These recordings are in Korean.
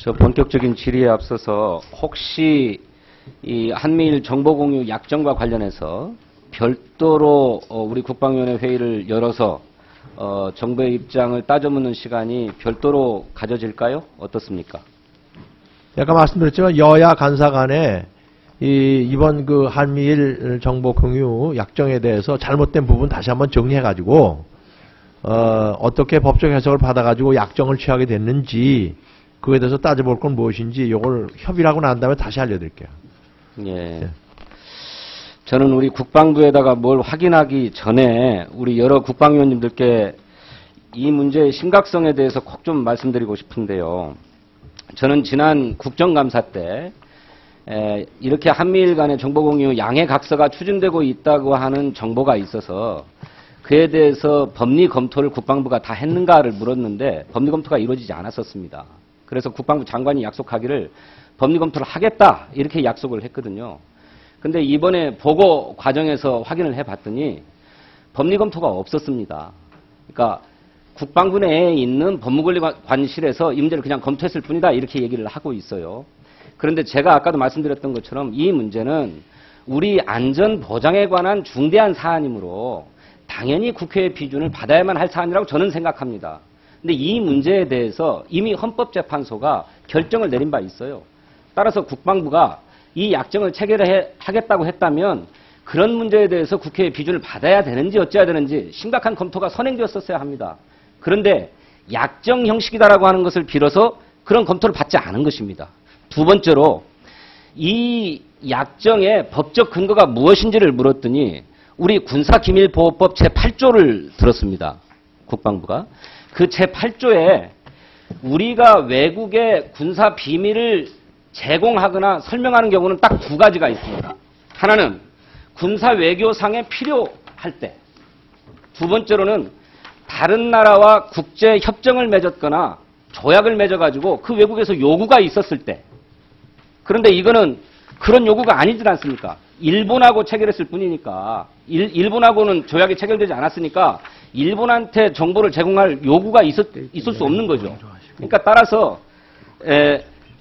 저 본격적인 질의에 앞서서 혹시 이 한미일 정보공유 약정과 관련해서 별도로 우리 국방위원회 회의를 열어서 정부의 입장을 따져묻는 시간이 별도로 가져질까요? 어떻습니까? 아까 말씀드렸지만 여야 간사 간에 이번 그 한미일 정보공유 약정에 대해서 잘못된 부분 다시 한번 정리해가지고 어떻게 법적 해석을 받아가지고 약정을 취하게 됐는지 그거에 대해서 따져볼 건 무엇인지 이걸 협의를 하고 난 다음에 다시 알려드릴게요. 예. 저는 우리 국방부에다가 뭘 확인하기 전에 우리 여러 국방위원님들께 이 문제의 심각성에 대해서 꼭 좀 말씀드리고 싶은데요. 저는 지난 국정감사 때 이렇게 한미일 간의 정보공유 양해각서가 추진되고 있다고 하는 정보가 있어서 그에 대해서 법리 검토를 국방부가 다 했는가를 물었는데 법리 검토가 이루어지지 않았었습니다. 그래서 국방부 장관이 약속하기를 법리 검토를 하겠다 이렇게 약속을 했거든요. 근데 이번에 보고 과정에서 확인을 해봤더니 법리 검토가 없었습니다. 그러니까 국방부 내에 있는 법무관리관실에서 이 문제를 그냥 검토했을 뿐이다 이렇게 얘기를 하고 있어요. 그런데 제가 아까도 말씀드렸던 것처럼 이 문제는 우리 안전 보장에 관한 중대한 사안이므로 당연히 국회의 비준을 받아야만 할 사안이라고 저는 생각합니다. 근데 이 문제에 대해서 이미 헌법재판소가 결정을 내린 바 있어요. 따라서 국방부가 이 약정을 체결하겠다고 했다면 그런 문제에 대해서 국회의 비준을 받아야 되는지 어찌해야 되는지 심각한 검토가 선행되었었어야 합니다. 그런데 약정 형식이다라고 하는 것을 빌어서 그런 검토를 받지 않은 것입니다. 두 번째로 이 약정의 법적 근거가 무엇인지를 물었더니 우리 군사기밀보호법 제8조를 들었습니다. 국방부가. 그 제8조에 우리가 외국에 군사 비밀을 제공하거나 설명하는 경우는 딱 두 가지가 있습니다. 하나는 군사 외교상에 필요할 때, 두 번째로는 다른 나라와 국제 협정을 맺었거나 조약을 맺어가지고 그 외국에서 요구가 있었을 때. 그런데 이거는 그런 요구가 아니지 않습니까? 일본하고 체결했을 뿐이니까 일본하고는 조약이 체결되지 않았으니까 일본한테 정보를 제공할 요구가 있을 수 없는 거죠. 그러니까 따라서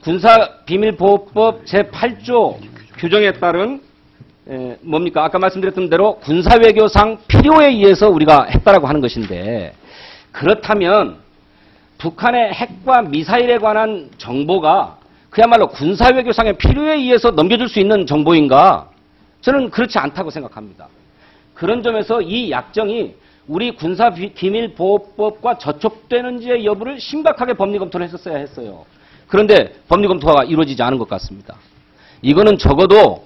군사비밀보호법 제8조 규정에 따른 뭡니까? 아까 말씀드렸던 대로 군사외교상 필요에 의해서 우리가 했다라고 하는 것인데 그렇다면 북한의 핵과 미사일에 관한 정보가 그야말로 군사외교상의 필요에 의해서 넘겨줄 수 있는 정보인가? 저는 그렇지 않다고 생각합니다. 그런 점에서 이 약정이 우리 군사기밀보호법과 저촉되는지의 여부를 심각하게 법리검토를 했었어야 했어요. 그런데 법리검토가 이루어지지 않은 것 같습니다. 이거는 적어도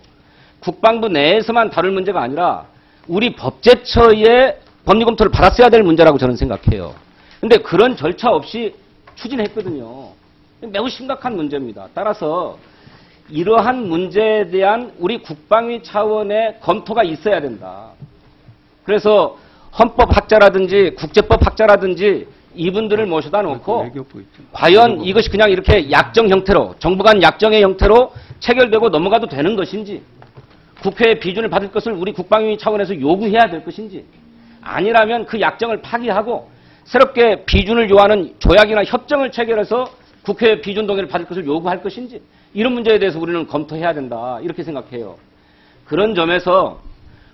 국방부 내에서만 다룰 문제가 아니라 우리 법제처의 법리검토를 받았어야 될 문제라고 저는 생각해요. 그런데 그런 절차 없이 추진했거든요. 매우 심각한 문제입니다. 따라서 이러한 문제에 대한 우리 국방위 차원의 검토가 있어야 된다. 그래서 헌법학자라든지 국제법학자라든지 이분들을 모셔다 놓고 과연 이것이 그냥 이렇게 약정 형태로 정부 간 약정의 형태로 체결되고 넘어가도 되는 것인지 국회의 비준을 받을 것을 우리 국방위 차원에서 요구해야 될 것인지 아니라면 그 약정을 파기하고 새롭게 비준을 요하는 조약이나 협정을 체결해서 국회의 비준 동의를 받을 것을 요구할 것인지 이런 문제에 대해서 우리는 검토해야 된다 이렇게 생각해요. 그런 점에서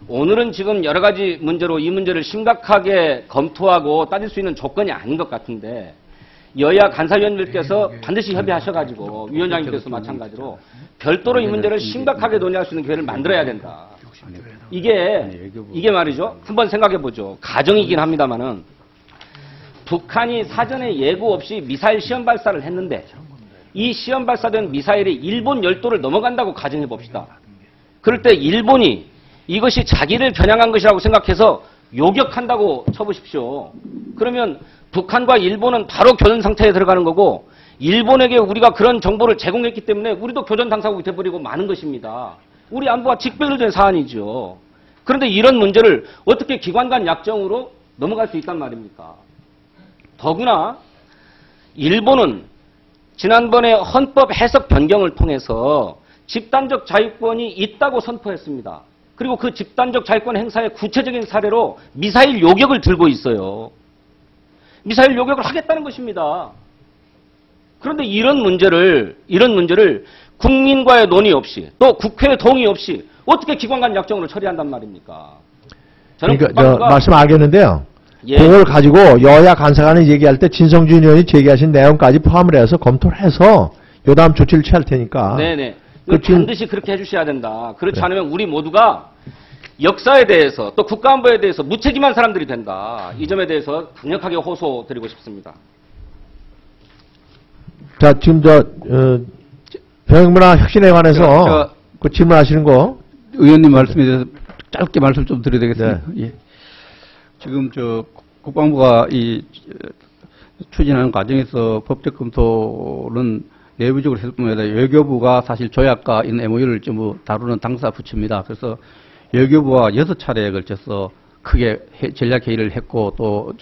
오늘은 지금 여러 가지 문제로 이 문제를 심각하게 검토하고 따질 수 있는 조건이 아닌 것 같은데 여야 간사위원님들께서 반드시 협의하셔가지고 위원장님께서 마찬가지로 별도로 이 문제를 심각하게 논의할 수 있는 기회를 만들어야 된다. 이게 말이죠. 한번 생각해보죠. 가정이긴 합니다만은 북한이 사전에 예고 없이 미사일 시험 발사를 했는데 이 시험 발사된 미사일이 일본 열도를 넘어간다고 가정해봅시다. 그럴 때 일본이 이것이 자기를 겨냥한 것이라고 생각해서 요격한다고 쳐보십시오. 그러면 북한과 일본은 바로 교전 상태에 들어가는 거고 일본에게 우리가 그런 정보를 제공했기 때문에 우리도 교전 당사국이 돼버리고 마는 것입니다. 우리 안보와 직결된 사안이죠. 그런데 이런 문제를 어떻게 기관 간 약정으로 넘어갈 수 있단 말입니까? 더구나 일본은 지난번에 헌법 해석 변경을 통해서 집단적 자유권이 있다고 선포했습니다. 그리고 그 집단적 자유권 행사의 구체적인 사례로 미사일 요격을 들고 있어요. 미사일 요격을 하겠다는 것입니다. 그런데 이런 문제를 국민과의 논의 없이 또 국회의 동의 없이 어떻게 기관 간 약정으로 처리한단 말입니까? 저는 그러니까 국방부가 말씀 알겠는데요. 예. 그걸 가지고 여야 간사간에 얘기할 때 진성준 의원이 제기하신 내용까지 포함을 해서 검토를 해서 요다음 조치를 취할 테니까. 네네. 그 지금- 반드시 그렇게 해주셔야 된다. 그렇지 네. 않으면 우리 모두가 역사에 대해서 또 국가안보에 대해서 무책임한 사람들이 된다. 이 점에 대해서 강력하게 호소드리고 싶습니다. 자, 지금 병역문화 혁신에 관해서 제가 그 질문하시는 거. 의원님 말씀에 대해서 짧게 말씀 좀 드려야 되겠습니다. 네. 예. 지금 국방부가 추진하는 과정에서 법적 검토는 내부적으로 했을 뿐만 아니라 외교부가 사실 조약과 이런 MOU를 전부 다루는 당사 부처입니다. 그래서 외교부와 6차례에 걸쳐서 크게 전략 회의를 했고 또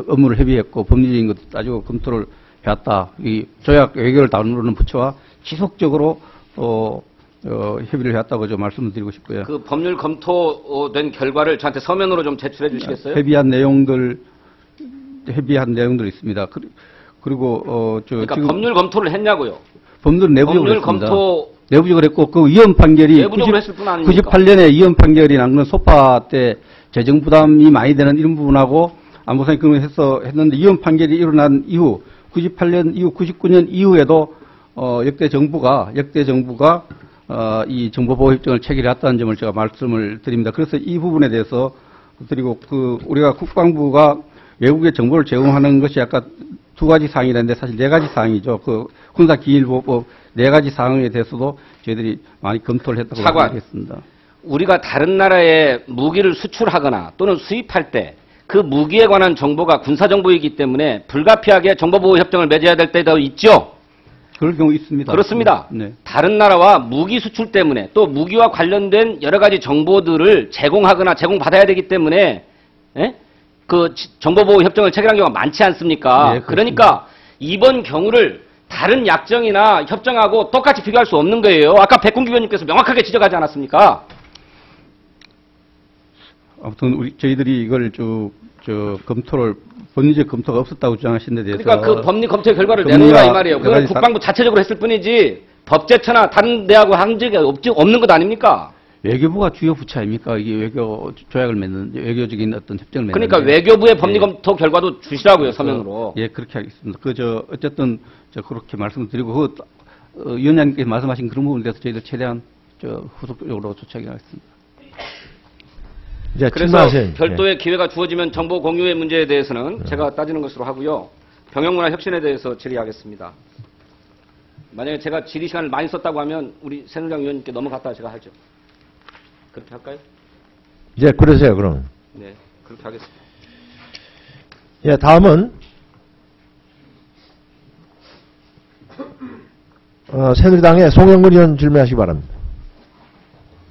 업무를 협의했고 법리적인 것도 따지고 검토를 해왔다. 이 조약 외교를 다루는 부처와 지속적으로 협의를 해왔다고 좀 말씀을 드리고 싶고요. 그 법률 검토된 결과를 저한테 서면으로 좀 제출해 주시겠어요? 협의한 내용들 있습니다. 그리고 그러니까 지금 법률 검토를 했냐고요? 법률 내부적으로 법률 했습니다. 검토 내부적으로 했고 그 위헌 판결이 내부적으로 했을 뿐 아닙니까? 98년에 위헌 판결이 난 건 소파 때 재정 부담이 많이 되는 이런 부분하고 안보상이 그걸 했는데 위헌 판결이 일어난 이후 98년 이후 99년 이후에도 역대 정부가 이 정보보호 협정을 체결했다는 점을 제가 말씀을 드립니다. 그래서 이 부분에 대해서 그리고 우리가 국방부가 외국의 정보를 제공하는 것이 아까 2가지 사항이라는데 사실 4가지 사항이죠. 그 군사기밀보호법 4가지 사항에 대해서도 저희들이 많이 검토를 했다고 말씀드리겠습니다. 우리가 다른 나라에 무기를 수출하거나 또는 수입할 때 그 무기에 관한 정보가 군사정보이기 때문에 불가피하게 정보보호협정을 맺어야 될 때도 있죠. 그럴 경우 있습니다. 그렇습니다. 네. 다른 나라와 무기 수출 때문에 또 무기와 관련된 여러 가지 정보들을 제공하거나 제공받아야 되기 때문에 그 정보보호협정을 체결한 경우가 많지 않습니까? 네, 그러니까 이번 경우를 다른 약정이나 협정하고 똑같이 비교할 수 없는 거예요. 아까 백군기 의원님께서 명확하게 지적하지 않았습니까? 아무튼 저희들이 이걸 법리적 검토가 없었다고 주장하신 데 대해서 그러니까 그 법리 검토 결과를 법리가 내놓으라 이 말이에요. 여러 그건 가지 국방부 자체적으로 했을 뿐이지 법제처나 다른 데하고 한 적이 없는 것 아닙니까? 외교부가 주요 부처 아닙니까? 이게 외교 조약을 맺는 외교적인 어떤 협정을 맺는. 그러니까 외교부의 법리 검토 결과도 주시라고요, 서면으로. 예, 그렇게 하겠습니다. 어쨌든 그렇게 말씀드리고 위원장님께서 말씀하신 그런 부분에 대해서 저희들 최대한 후속적으로 조치하겠습니다. 이제 그래서 질문하세요. 별도의 기회가 주어지면 정보 공유의 문제에 대해서는 제가 따지는 것으로 하고요. 병역문화 혁신에 대해서 질의하겠습니다. 만약에 제가 질의 시간을 많이 썼다고 하면 우리 새누리당 의원님께 넘어갔다가 제가 하죠. 그렇게 할까요? 이제 그러세요, 그럼. 네, 그렇게 하겠습니다. 예, 다음은 새누리당의 송영근 의원 질문하시기 바랍니다.